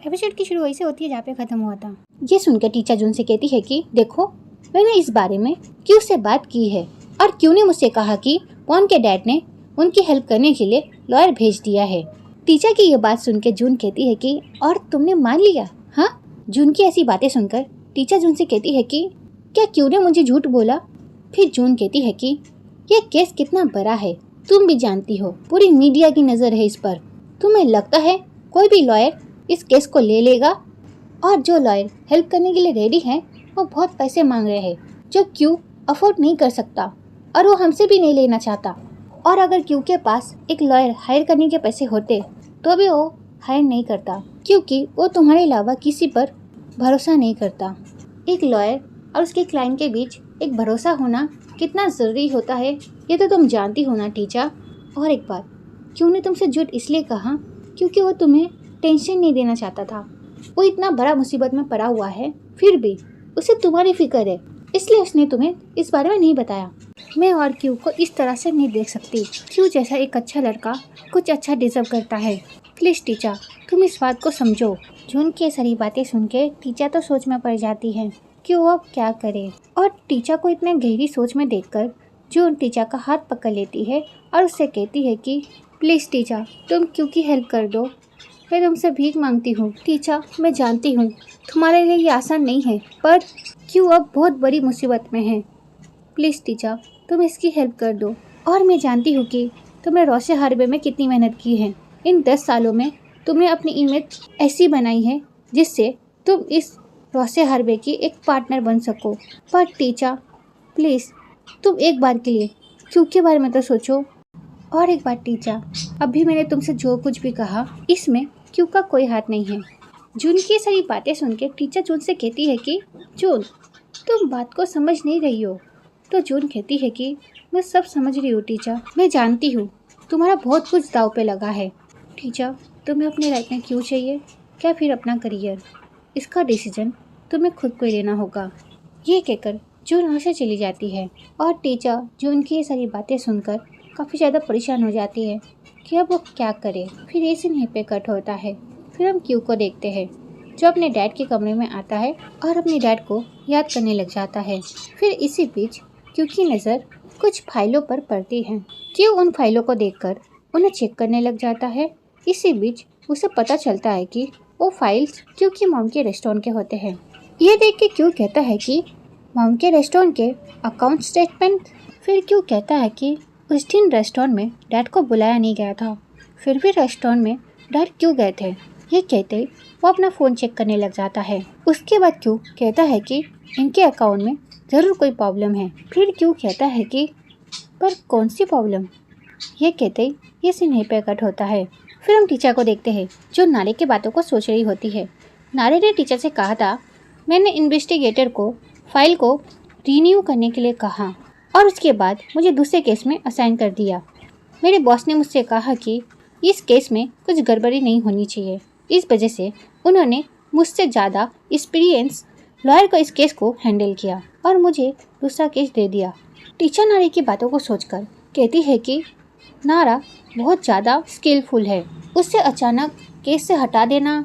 Episode की शुरू वैसे होती है जहाँ पे खत्म हुआ था। ये सुनकर टीचर जून से कहती है कि देखो, मैंने इस बारे में क्यू से बात की है और क्यू ने मुझसे कहा कि पॉन के डैड ने उनकी हेल्प करने के लिए लॉयर भेज दिया है। टीचर की ये बात सुनकर जून कहती है कि और तुमने मान लिया? हाँ। जून की ऐसी बातें सुनकर टीचर जून से कहती है कि क्या क्यू ने मुझे झूठ बोला? फिर जून कहती है कि यह केस कितना बड़ा है, तुम भी जानती हो, पूरी मीडिया की नजर है इस पर। तुम्हें लगता है कोई भी लॉयर इस केस को ले लेगा? और जो लॉयर हेल्प करने के लिए रेडी है वो बहुत पैसे मांग रहे हैं जो क्यू अफोर्ड नहीं कर सकता और वो हमसे भी नहीं लेना चाहता। और अगर क्यू के पास एक लॉयर हायर करने के पैसे होते तो भी वो हायर नहीं करता, क्योंकि वो तुम्हारे अलावा किसी पर भरोसा नहीं करता। एक लॉयर और उसके क्लाइंट के बीच एक भरोसा होना कितना ज़रूरी होता है ये तो तुम जानती हो ना टीचर। और एक बात, क्यू ने तुमसे झूठ इसलिए कहा क्योंकि वो तुम्हें टेंशन नहीं देना चाहता था। वो इतना बड़ा मुसीबत में पड़ा हुआ है, फिर भी उसे तुम्हारी फिक्र है, इसलिए उसने तुम्हें इस बारे में नहीं बताया। मैं और क्यू को इस तरह से नहीं देख सकती। क्यू जैसा एक अच्छा लड़का कुछ अच्छा डिजर्व करता है। प्लीज टीचर, तुम इस बात को समझो। जून की सारी बातें सुन के टीचर तो सोच में पड़ जाती है कि वो अब क्या करे। और टीचर को इतने गहरी सोच में देखकर जून टीचर का हाथ पकड़ लेती है और उससे कहती है कि प्लीज टीचर, तुम क्यू की हेल्प कर दो। मैं तुमसे भीख मांगती हूँ टीचर। मैं जानती हूँ तुम्हारे लिए ये आसान नहीं है, पर क्यू अब बहुत बड़ी मुसीबत में है। प्लीज़ टीचर, तुम इसकी हेल्प कर दो। और मैं जानती हूँ कि तुमने रोसे हार्बे में कितनी मेहनत की है। इन 10 सालों में तुमने अपनी इमेज ऐसी बनाई है जिससे तुम इस रोसे हार्बे की एक पार्टनर बन सको। पर टीचर प्लीज़, तुम एक बार के लिए क्यू के बारे में तो सोचो। और एक बात टीचर, अभी मैंने तुमसे जो कुछ भी कहा इसमें क्यू का कोई हाथ नहीं है। जून की सारी बातें सुन के टीचर जून से कहती है कि जून, तुम बात को समझ नहीं रही हो। तो जून कहती है कि मैं सब समझ रही हूँ टीचर, मैं जानती हूँ तुम्हारा बहुत कुछ दाव पे लगा है। टीचर, तुम्हें अपनी लाइफ में क्यों चाहिए, क्या फिर अपना करियर, इसका डिसीजन तुम्हें खुद को ही लेना होगा। ये कहकर जून वहाँ से चली जाती है और टीचर जून की ये सारी बातें सुनकर काफ़ी ज़्यादा परेशान हो जाती है कि अब वो क्या करे। फिर ये सीन यहीं पे कट होता है। फिर हम क्यू को देखते हैं जो अपने डैड के कमरे में आता है और अपने डैड को याद करने लग जाता है। फिर इसी बीच क्यू की नज़र कुछ फाइलों पर पड़ती है। क्यू उन फाइलों को देखकर उन्हें चेक करने लग जाता है। इसी बीच उसे पता चलता है कि वो फाइल्स क्यू की मॉम के रेस्टोरेंट के होते हैं। ये देख के क्यू कहता है कि मॉम के रेस्टोरेंट के अकाउंट स्टेटमेंट। फिर क्यू कहता है कि उस दिन रेस्टोरेंट में डैड को बुलाया नहीं गया था, फिर भी रेस्टोरेंट में डैड क्यों गए थे। ये कहते वो अपना फ़ोन चेक करने लग जाता है। उसके बाद क्यू कहता है कि इनके अकाउंट में ज़रूर कोई प्रॉब्लम है। फिर क्यू कहता है कि पर कौन सी प्रॉब्लम। ये कहते ये सीन यहीं पे कट होता है। फिर हम टीचर को देखते हैं जो नारे की बातों को सोच रही होती है। नारे ने टीचर से कहा था, मैंने इन्वेस्टिगेटर को फाइल को रिन्यू करने के लिए कहा और उसके बाद मुझे दूसरे केस में असाइन कर दिया। मेरे बॉस ने मुझसे कहा कि इस केस में कुछ गड़बड़ी नहीं होनी चाहिए, इस वजह से उन्होंने मुझसे ज़्यादा एक्सपीरियंस लॉयर को इस केस को हैंडल किया और मुझे दूसरा केस दे दिया। टीचर नारे की बातों को सोचकर कहती है कि नारा बहुत ज़्यादा स्किलफुल है, उससे अचानक केस से हटा देना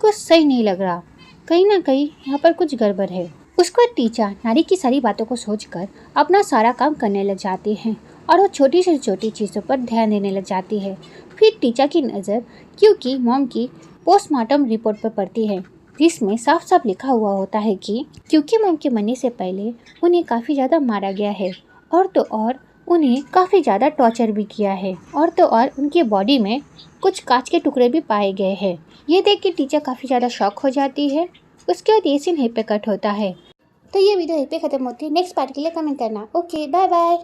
कुछ सही नहीं लग रहा, कहीं ना कहीं यहाँ पर कुछ गड़बड़ है। उसको टीचर नारी की सारी बातों को सोचकर अपना सारा काम करने लग जाती हैं और वो छोटी से छोटी चीज़ों पर ध्यान देने लग जाती है। फिर टीचर की नज़र क्योंकि मॉम की पोस्टमार्टम रिपोर्ट पर पड़ती है जिसमें साफ साफ लिखा हुआ होता है कि क्योंकि मॉम के मरने से पहले उन्हें काफ़ी ज़्यादा मारा गया है और तो और उन्हें काफ़ी ज़्यादा टॉर्चर भी किया है और तो और उनकी बॉडी में कुछ कांच के टुकड़े भी पाए गए हैं। ये देख के टीचर काफ़ी ज़्यादा शॉक हो जाती है। उसके बाद ये सीन यहीं पे कट होता है। तो ये वीडियो यहीं पे ख़त्म होती है। नेक्स्ट पार्ट के लिए कमेंट करना। Okay, bye bye.